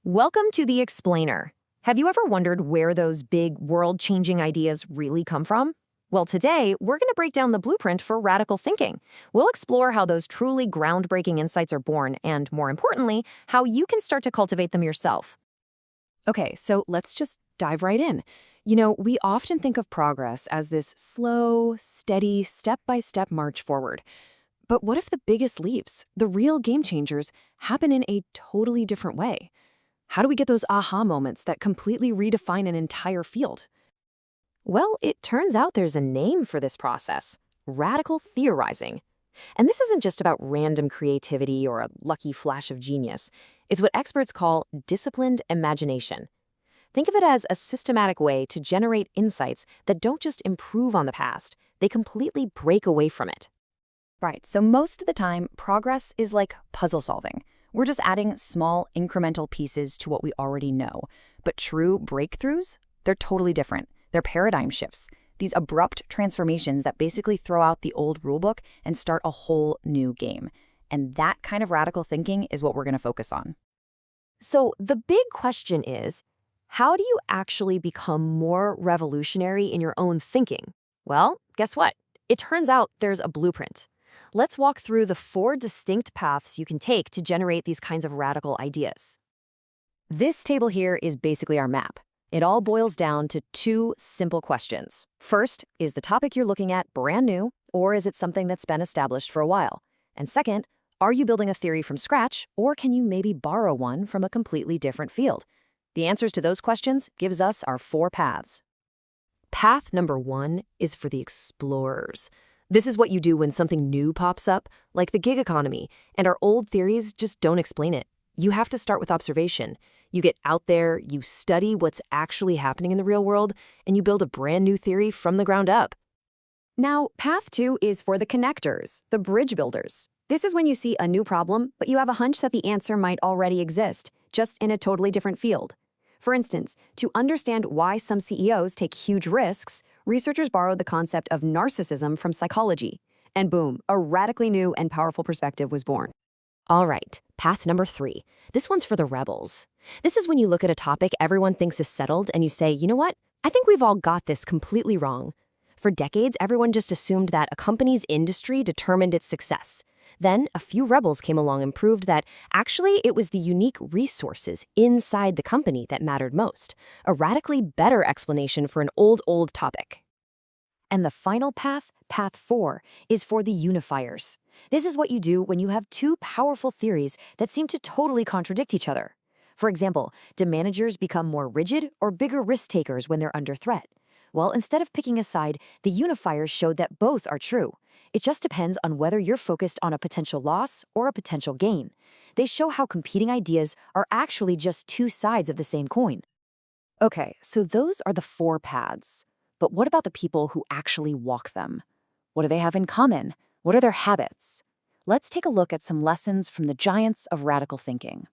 Welcome to The Explainer. Have you ever wondered where those big, world-changing ideas really come from? Well, today, we're going to break down the blueprint for radical thinking. We'll explore how those truly groundbreaking insights are born, and more importantly, how you can start to cultivate them yourself. Okay, so let's just dive right in. We often think of progress as this slow, steady, step-by-step march forward. But what if the biggest leaps, the real game changers, happen in a totally different way? How do we get those aha moments that completely redefine an entire field? Well, it turns out there's a name for this process: radical theorizing. And this isn't just about random creativity or a lucky flash of genius. It's what experts call disciplined imagination. Think of it as a systematic way to generate insights that don't just improve on the past, they completely break away from it. Right, so most of the time, progress is like puzzle solving. We're just adding small, incremental pieces to what we already know. But true breakthroughs, they're totally different. They're paradigm shifts, these abrupt transformations that basically throw out the old rulebook and start a whole new game. And that kind of radical thinking is what we're going to focus on. So the big question is, how do you actually become more revolutionary in your own thinking? Well, guess what? It turns out there's a blueprint. Let's walk through the 4 distinct paths you can take to generate these kinds of radical ideas. This table here is basically our map. It all boils down to 2 simple questions. First, is the topic you're looking at brand new, or is it something that's been established for a while? And second, are you building a theory from scratch, or can you maybe borrow one from a completely different field? The answers to those questions gives us our 4 paths. Path number 1 is for the explorers. This is what you do when something new pops up, like the gig economy, and our old theories just don't explain it. You have to start with observation. You get out there, you study what's actually happening in the real world, and you build a brand new theory from the ground up. Now, path 2 is for the connectors, the bridge builders. This is when you see a new problem, but you have a hunch that the answer might already exist, just in a totally different field. For instance, to understand why some CEOs take huge risks, researchers borrowed the concept of narcissism from psychology. And boom, a radically new and powerful perspective was born. All right, path number 3. This one's for the rebels. This is when you look at a topic everyone thinks is settled and you say, you know what? I think we've all got this completely wrong. For decades, everyone just assumed that a company's industry determined its success. Then, a few rebels came along and proved that actually it was the unique resources inside the company that mattered most. A radically better explanation for an old topic. And the final path, path 4, is for the unifiers. This is what you do when you have 2 powerful theories that seem to totally contradict each other. For example, do managers become more rigid or bigger risk takers when they're under threat? Well, instead of picking a side, the unifiers showed that both are true. It just depends on whether you're focused on a potential loss or a potential gain. They show how competing ideas are actually just 2 sides of the same coin. Okay, so those are the 4 paths. But what about the people who actually walk them? What do they have in common? What are their habits? Let's take a look at some lessons from the giants of radical thinking.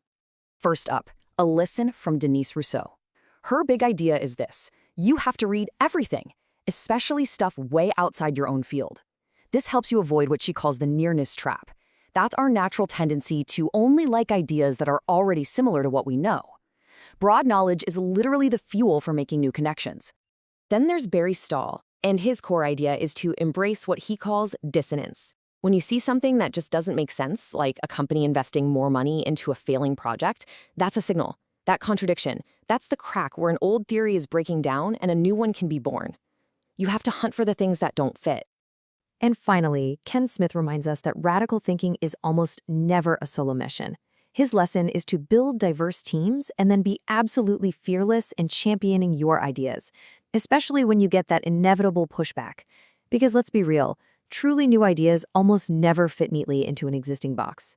First up, a lesson from Denise Rousseau. Her big idea is this: you have to read everything, especially stuff way outside your own field. This helps you avoid what she calls the nearness trap. That's our natural tendency to only like ideas that are already similar to what we know. Broad knowledge is literally the fuel for making new connections. Then there's Barry Stahl, and his core idea is to embrace what he calls dissonance. When you see something that just doesn't make sense, like a company investing more money into a failing project, that's a signal. That contradiction, that's the crack where an old theory is breaking down and a new one can be born. You have to hunt for the things that don't fit. And finally, Ken Smith reminds us that radical thinking is almost never a solo mission. His lesson is to build diverse teams and then be absolutely fearless in championing your ideas, especially when you get that inevitable pushback. Because let's be real, truly new ideas almost never fit neatly into an existing box.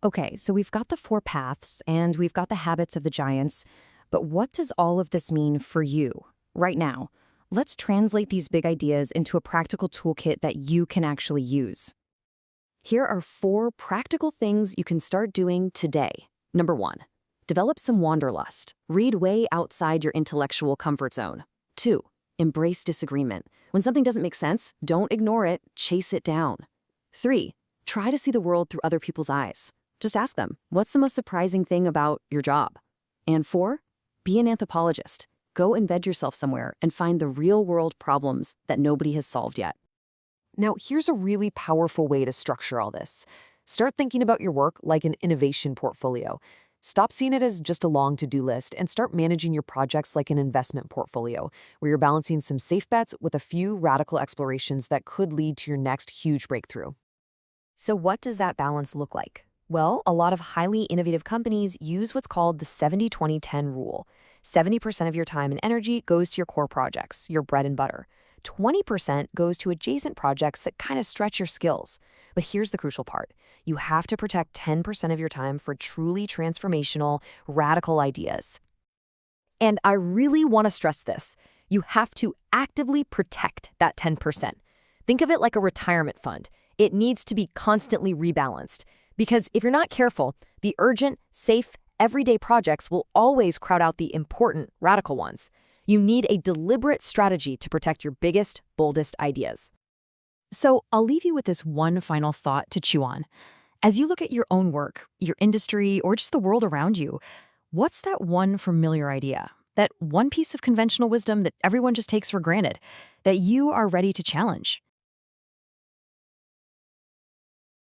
Okay, so we've got the 4 paths and we've got the habits of the giants, but what does all of this mean for you right now? Let's translate these big ideas into a practical toolkit that you can actually use. Here are 4 practical things you can start doing today. Number 1, develop some wanderlust. Read way outside your intellectual comfort zone. 2, embrace disagreement. When something doesn't make sense, don't ignore it, chase it down. 3, try to see the world through other people's eyes. Just ask them, what's the most surprising thing about your job? And 4, be an anthropologist. Go embed yourself somewhere and find the real-world problems that nobody has solved yet. Now, here's a really powerful way to structure all this. Start thinking about your work like an innovation portfolio. Stop seeing it as just a long to-do list and start managing your projects like an investment portfolio, where you're balancing some safe bets with a few radical explorations that could lead to your next huge breakthrough. So what does that balance look like? Well, a lot of highly innovative companies use what's called the 70-20-10 rule. 70% of your time and energy goes to your core projects, your bread and butter. 20% goes to adjacent projects that kind of stretch your skills. But here's the crucial part. You have to protect 10% of your time for truly transformational, radical ideas. And I really want to stress this. You have to actively protect that 10%. Think of it like a retirement fund. It needs to be constantly rebalanced. Because if you're not careful, the urgent, safe, everyday projects will always crowd out the important, radical ones. You need a deliberate strategy to protect your biggest, boldest ideas. So I'll leave you with this one final thought to chew on. As you look at your own work, your industry, or just the world around you, what's that one familiar idea? That one piece of conventional wisdom that everyone just takes for granted, that you are ready to challenge?